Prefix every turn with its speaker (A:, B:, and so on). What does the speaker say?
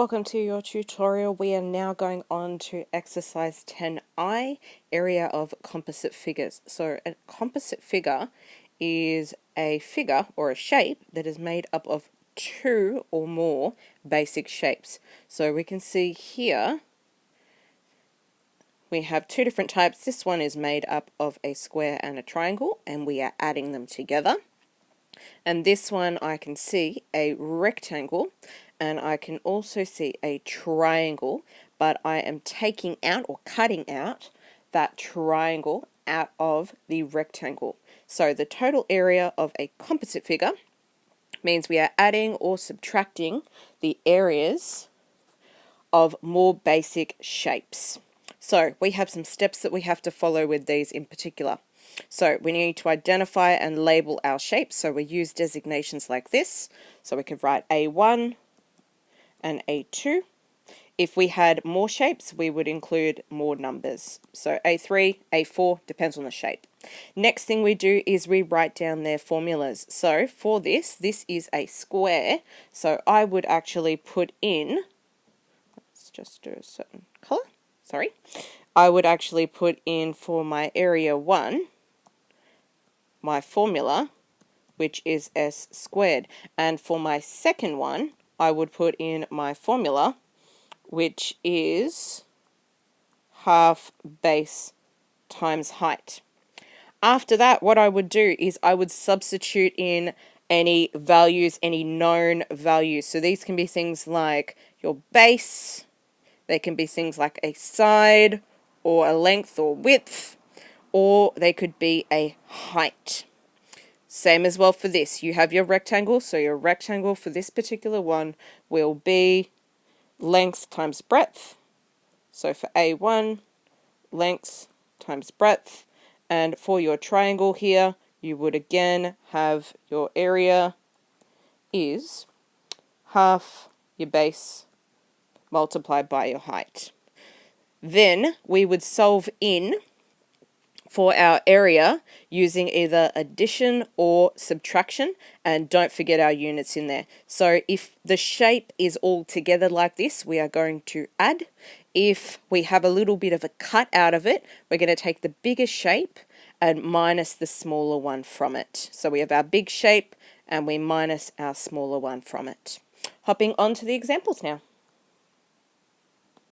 A: Welcome to your tutorial. We are now going on to exercise 10I, area of composite figures. So a composite figure is a figure or a shape that is made up of two or more basic shapes. So we can see here we have two different types. This one is made up of a square and a triangle, and we are adding them together. And this one I can see a rectangle, and I can also see a triangle, but I am taking out or cutting out that triangle out of the rectangle. So the total area of a composite figure means we are adding or subtracting the areas of more basic shapes. So we have some steps that we have to follow with these in particular. So we need to identify and label our shapes. So we use designations like this. So we could write A1 and A2. If we had more shapes, we would include more numbers. So A3, A4, depends on the shape. Next thing we do is we write down their formulas. So for this is a square. So I would actually put in, let's just do a certain color, sorry. I would actually put in for my area 1, my formula, which is s squared. And for my second one, I would put in my formula, which is half base times height. After that, what I would do is I would substitute in any values, any known values. So these can be things like your base, they can be things like a side, or a length or width, or they could be a height. Same as well for this. You have your rectangle, so your rectangle for this particular one will be length times breadth. So for A1, length times breadth. And for your triangle here, you would again have your area is half your base multiplied by your height. Then we would solve in for our area using either addition or subtraction, and don't forget our units in there. So if the shape is all together like this, we are going to add. If we have a little bit of a cut out of it, we're going to take the bigger shape and minus the smaller one from it. So we have our big shape and we minus our smaller one from it. Hopping on to the examples now.